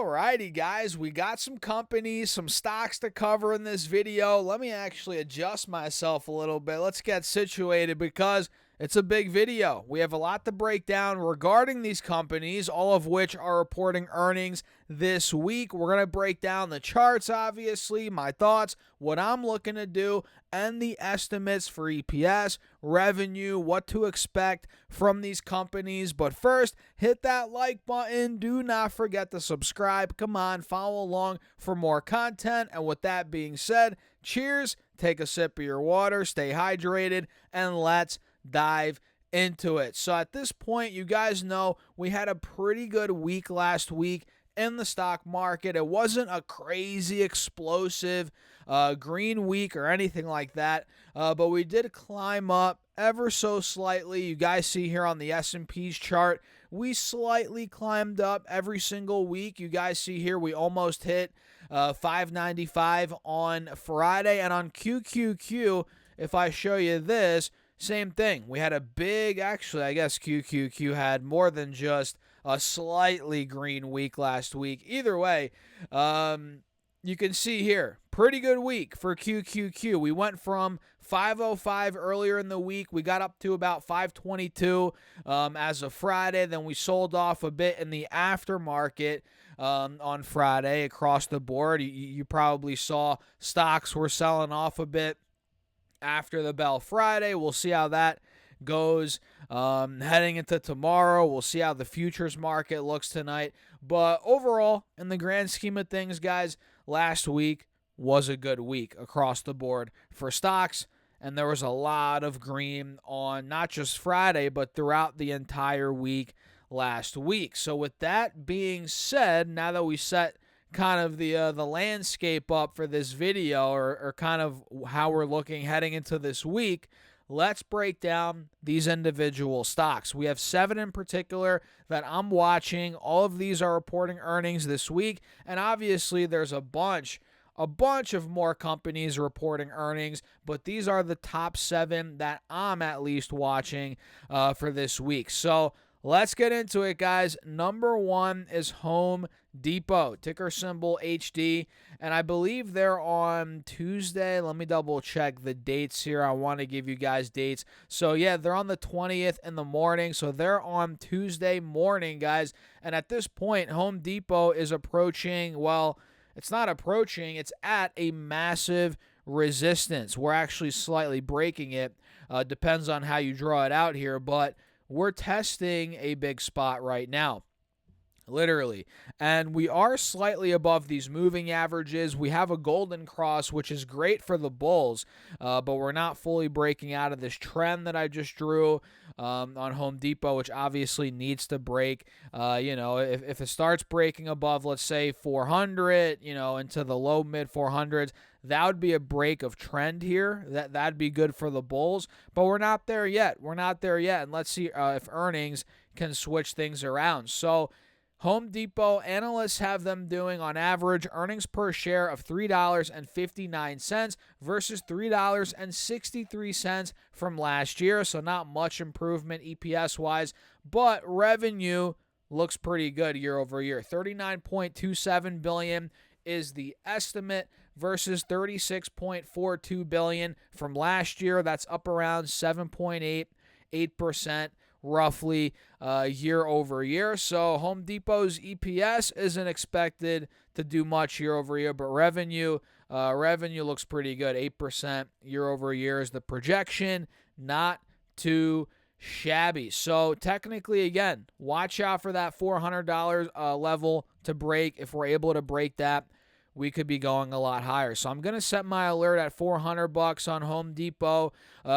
Alrighty, guys, we got some companies, some stocks to cover in this video. Let me actually adjust myself a little bit. Let's get situated because it's a big video. We have a lot to break down regarding these companies, all of which are reporting earnings this week. We're going to break down the charts, obviously, my thoughts, what I'm looking to do, and the estimates for EPS, revenue, what to expect from these companies. But first, hit that like button. Do not forget to subscribe. Come on, follow along for more content. And with that being said, cheers, take a sip of your water, stay hydrated, and let's dive into it. So at this point, you guys know we had a pretty good week last week in the stock market. It wasn't a crazy explosive green week or anything like that, but we did climb up ever so slightly. You guys see here on the S&P's chart, we slightly climbed up every single week. You guys see here we almost hit 595 on Friday, and on QQQ, if I show you this, same thing. We had a big, actually, I guess QQQ had more than just a slightly green week last week. Either way, you can see here, pretty good week for QQQ. We went from 505 earlier in the week. We got up to about 522 as of Friday. Then we sold off a bit in the aftermarket on Friday across the board. You probably saw stocks were selling off a bit after the bell Friday. We'll see how that goes heading into tomorrow. We'll see how the futures market looks tonight. But overall, in the grand scheme of things, guys, last week was a good week across the board for stocks, and there was a lot of green on not just Friday, but throughout the entire week last week. So with that being said, now that we set kind of the landscape up for this video, or kind of how we're looking heading into this week, let's break down these individual stocks. We have 7 in particular that I'm watching. All of these are reporting earnings this week, and obviously there's a bunch of more companies reporting earnings, but these are the top 7 that I'm at least watching for this week. So let's get into it, guys. Number 1 is Home Depot, ticker symbol HD, and I believe they're on Tuesday. Let me double check the dates here. I want to give you guys dates. So yeah, they're on the 20th in the morning, so they're on Tuesday morning, guys. And at this point, Home Depot is approaching, well, it's not approaching, it's at a massive resistance. We're actually slightly breaking it. Depends on how you draw it out here, but we're testing a big spot right now, literally. And we are slightly above these moving averages. We have a golden cross, which is great for the bulls, but we're not fully breaking out of this trend that I just drew on Home Depot, which obviously needs to break. If it starts breaking above, let's say 400, into the low mid 400s, that would be a break of trend here. That'd be good for the bulls, but we're not there yet. And let's see if earnings can switch things around. So Home Depot, analysts have them doing on average earnings per share of $3.59 versus $3.63 from last year. So not much improvement EPS-wise, but revenue looks pretty good year over year. $39.27 billion is the estimate versus $36.42 billion from last year. That's up around 7.8% roughly year over year. So Home Depot's EPS isn't expected to do much year over year, but revenue looks pretty good. 8% year over year is the projection. Not too shabby. So technically, again, watch out for that $400 level to break. If we're able to break that, we could be going a lot higher. So I'm going to set my alert at $400 on Home Depot.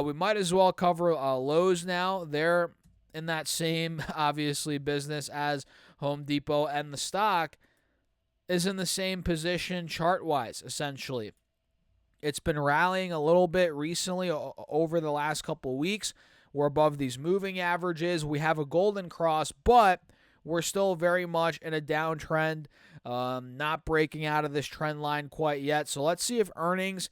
We might as well cover Lowe's now. They're in that same, obviously, business as Home Depot, and the stock is in the same position chart-wise, essentially. It's been rallying a little bit recently over the last couple weeks. We're above these moving averages. We have a golden cross, but we're still very much in a downtrend, not breaking out of this trend line quite yet. So let's see if earnings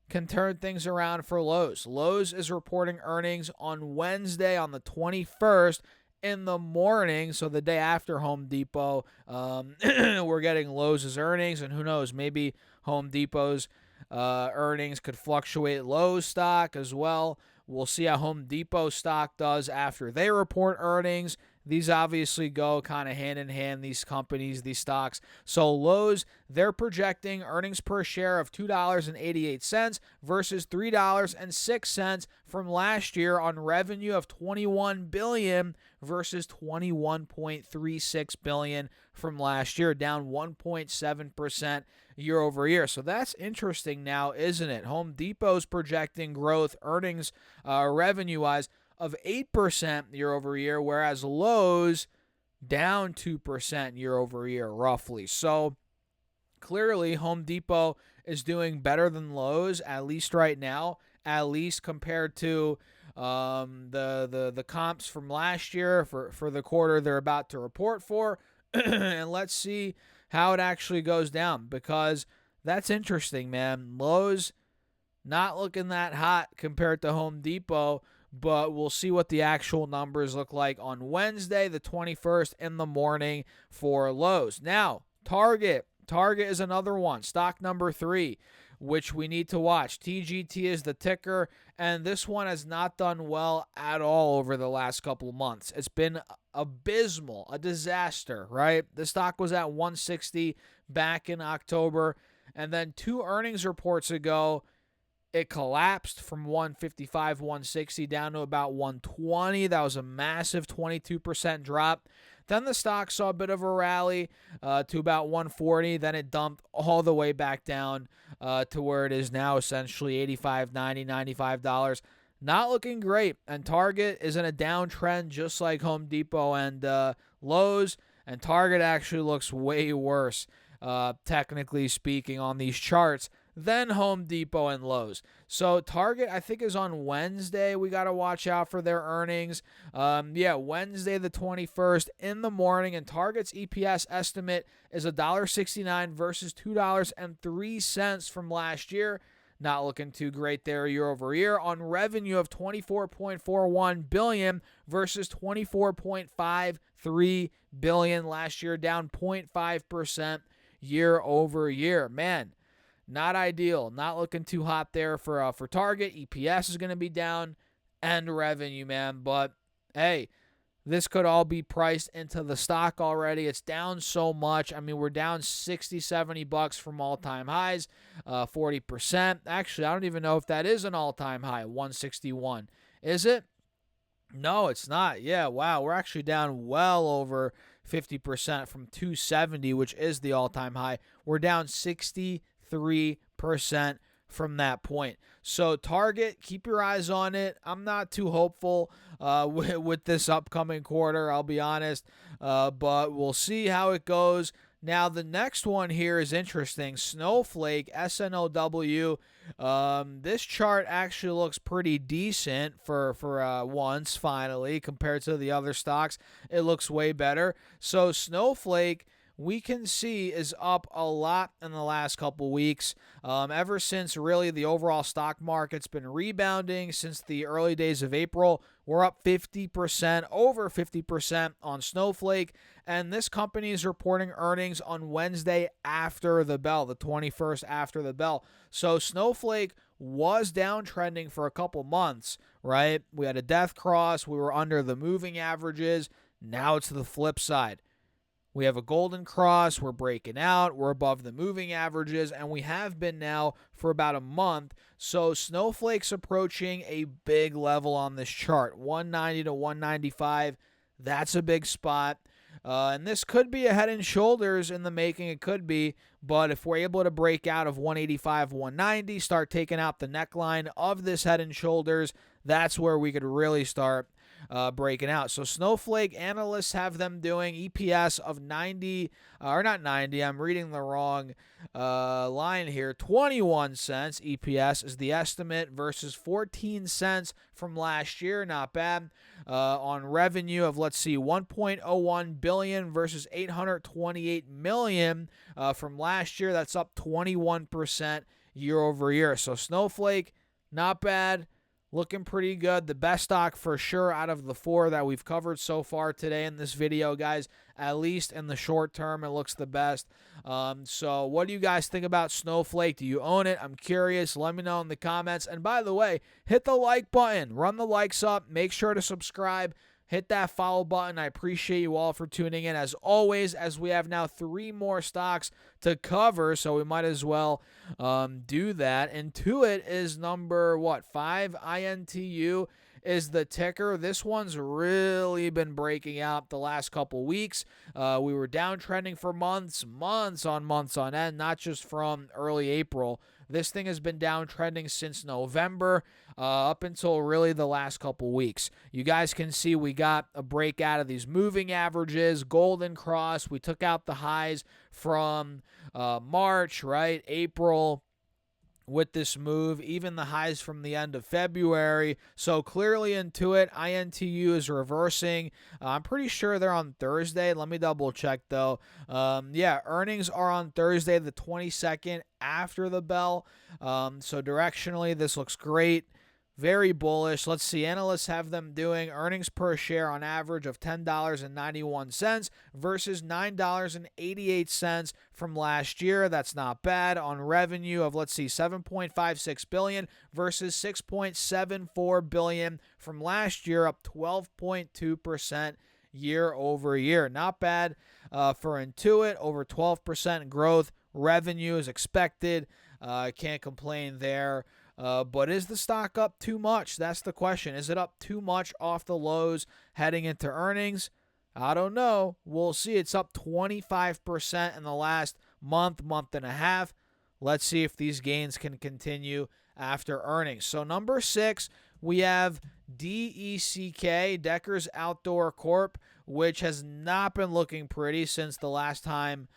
can turn things around for Lowe's. Lowe's is reporting earnings on Wednesday on the 21st, in the morning, so the day after Home Depot, we're getting Lowe's earnings, and who knows, maybe Home Depot's earnings could fluctuate Lowe's stock as well. We'll see how Home Depot stock does after they report earnings. These obviously go kind of hand in hand, these companies, these stocks. So Lowe's, they're projecting earnings per share of $2.88 versus $3.06 from last year on revenue of $21 billion versus $21.36 billion from last year, down 1.7% year over year. So that's interesting now, isn't it? Home Depot's projecting growth, earnings revenue-wise, of 8% year over year, whereas Lowe's down 2% year over year, roughly. So clearly, Home Depot is doing better than Lowe's, at least right now, at least compared to the comps from last year for the quarter they're about to report for. And let's see how it actually goes down, because that's interesting, man. Lowe's not looking that hot compared to Home Depot, but we'll see what the actual numbers look like on Wednesday, the 21st, in the morning for Lowe's. Now, Target. Target is another one, stock number 3, which we need to watch. TGT is the ticker, and this one has not done well at all over the last couple of months. It's been abysmal, a disaster, right? The stock was at 160 back in October, and then 2 earnings reports ago, it collapsed from 155, 160 down to about 120. That was a massive 22% drop. Then the stock saw a bit of a rally to about 140. Then it dumped all the way back down to where it is now, essentially $85, $90, $95. Not looking great. And Target is in a downtrend just like Home Depot and Lowe's. And Target actually looks way worse, technically speaking, on these charts than Home Depot and Lowe's. So Target, I think, is on Wednesday. We got to watch out for their earnings. Wednesday the 21st in the morning, and Target's EPS estimate is $1.69 versus $2.03 from last year. Not looking too great there year over year on revenue of $24.41 billion versus $24.53 billion last year, down 0.5% year over year. Man, not ideal. Not looking too hot there for Target. EPS is going to be down, and revenue, man. But hey, this could all be priced into the stock already. It's down so much. I mean, we're down 60, 70 bucks from all-time highs, 40%. Actually, I don't even know if that is an all-time high, 161. Is it? No, it's not. Yeah, wow. We're actually down well over 50% from 270, which is the all-time high. We're down 63% from that point. So Target, keep your eyes on it. I'm not too hopeful with this upcoming quarter, I'll be honest, but we'll see how it goes. Now, the next one here is interesting. Snowflake, SNOW. This chart actually looks pretty decent for once, finally, compared to the other stocks. It looks way better. So Snowflake, we can see, is up a lot in the last couple weeks. Ever since really the overall stock market's been rebounding since the early days of April, we're up 50%, over 50% on Snowflake. And this company is reporting earnings on Wednesday after the bell, the 21st after the bell. So Snowflake was downtrending for a couple months, right? We had a death cross. We were under the moving averages. Now it's the flip side. We have a golden cross, we're breaking out, we're above the moving averages, and we have been now for about a month. So Snowflake's approaching a big level on this chart, 190 to 195. That's a big spot. And this could be a head and shoulders in the making, it could be, but if we're able to break out of 185, 190, start taking out the neckline of this head and shoulders, that's where we could really start breaking out. So Snowflake analysts have them doing EPS of 90, or not 90, I'm reading the wrong line here. 21 cents EPS is the estimate versus 14 cents from last year. Not bad. On revenue of, let's see, 1.01 billion versus 828 million from last year. That's up 21% year over year. So Snowflake, not bad. looking pretty good. The best stock for sure out of the 4 that we've covered so far today in this video, guys. At least in the short term, it looks the best. So what do you guys think about Snowflake? Do you own it? I'm curious. Let me know in the comments. And by the way, hit the like button. Run the likes up. Make sure to subscribe. Hit that follow button. I appreciate you all for tuning in as always, as we have now 3 more stocks to cover, so we might as well do that. Intuit is number, 5? INTU is the ticker. This one's really been breaking out the last couple weeks. We were downtrending for months on end, not just from early April. This thing has been downtrending since November up until really the last couple weeks. You guys can see we got a breakout of these moving averages, golden cross. We took out the highs from March, right? April, with this move, even the highs from the end of February. So clearly Intuit, INTU is reversing. I'm pretty sure they're on Thursday. Let me double check though. Yeah, earnings are on Thursday the 22nd after the bell. So directionally, this looks great. Very bullish. Let's see. Analysts have them doing earnings per share on average of $10.91 versus $9.88 from last year. That's not bad. On revenue of, let's see, $7.56 billion versus $6.74 billion from last year, up 12.2% year over year. Not bad for Intuit. Over 12% growth. Revenue is expected. Can't complain there. But is the stock up too much? That's the question. Is it up too much off the lows heading into earnings? I don't know. We'll see. It's up 25% in the last month and a half. Let's see if these gains can continue after earnings. So number 6, we have DECK, Deckers Outdoor Corp., which has not been looking pretty since the last time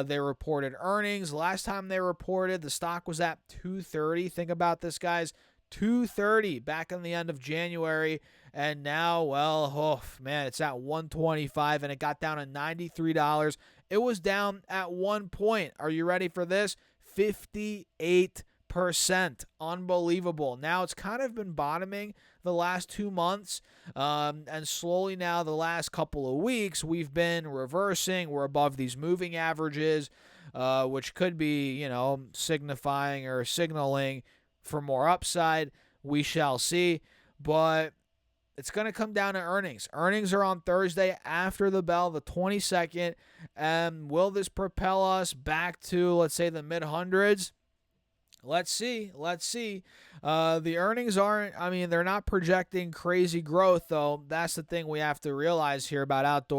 they reported earnings. Last time they reported, the stock was at $230. Think about this, guys. $230 back in the end of January. And now, well, oh, man, it's at $125, and it got down to $93. It was down at one point. Are you ready for this? 58%. Unbelievable. Now it's kind of been bottoming the last 2 months, and slowly now the last couple of weeks we've been reversing. We're above these moving averages, which could be, signifying or signaling for more upside. We shall see, but it's going to come down to earnings. Earnings are on Thursday after the bell, the 22nd, and will this propel us back to, let's say, the mid-hundreds? Let's see. The earnings aren't, they're not projecting crazy growth, though. That's the thing we have to realize here about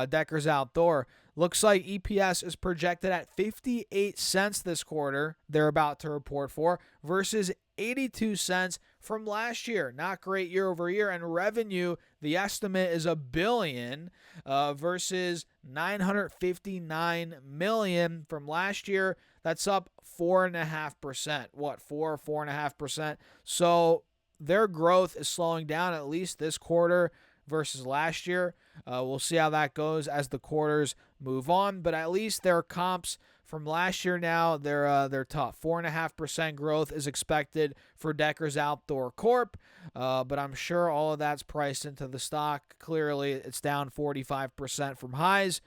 Deckers Outdoor. Looks like EPS is projected at 58 cents this quarter, they're about to report for, versus 82 cents from last year. Not great year over year. And revenue, the estimate is $1 billion versus $959 million from last year. That's up 4.5%. 4.5%. So their growth is slowing down, at least this quarter versus last year. We'll see how that goes as the quarters move on, but at least their comps from last year now, they're tough. 4.5% growth is expected for Deckers Outdoor Corp., but I'm sure all of that's priced into the stock. Clearly, it's down 45% from highs.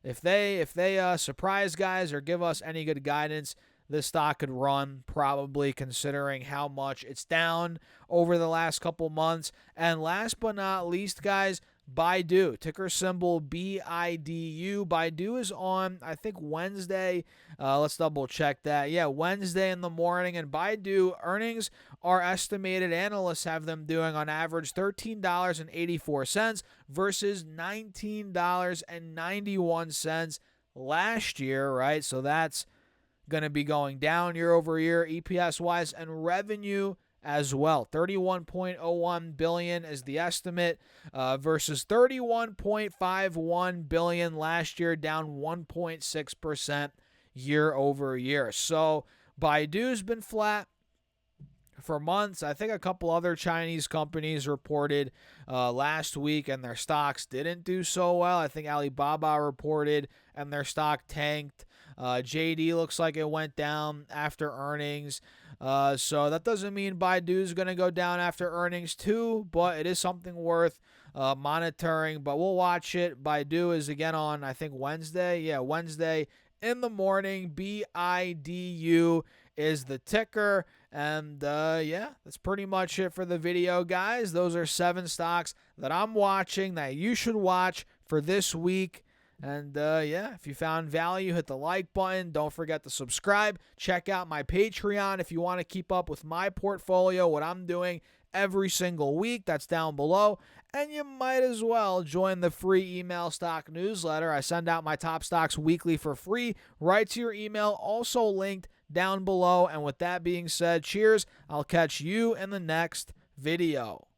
If they surprise guys or give us any good guidance, this stock could run, probably, considering how much it's down over the last couple months. And last but not least, guys, Baidu, ticker symbol BIDU. Baidu is on, I think, Wednesday. Let's double check that. Yeah, Wednesday in the morning. And Baidu earnings are estimated, analysts have them doing on average $13.84 versus $19.91 last year, right? So that's going to be going down year over year, EPS wise, and revenue as well. $31.01 billion is the estimate versus $31.51 billion last year, down 1.6% year over year. So Baidu's been flat for months. I think a couple other Chinese companies reported last week, and their stocks didn't do so well. I think Alibaba reported, and their stock tanked. JD looks like it went down after earnings. So that doesn't mean Baidu is going to go down after earnings too, but it is something worth monitoring. But we'll watch it. Baidu is again on, I think, Wednesday. Yeah, Wednesday in the morning. BIDU is the ticker. And yeah, that's pretty much it for the video, guys. Those are 7 stocks that I'm watching that you should watch for this week. And yeah, if you found value, hit the like button. Don't forget to subscribe. Check out my Patreon if you want to keep up with my portfolio, what I'm doing every single week. That's down below. And you might as well join the free email stock newsletter. I send out my top stocks weekly for free right to your email, also linked down below. And with that being said, cheers. I'll catch you in the next video.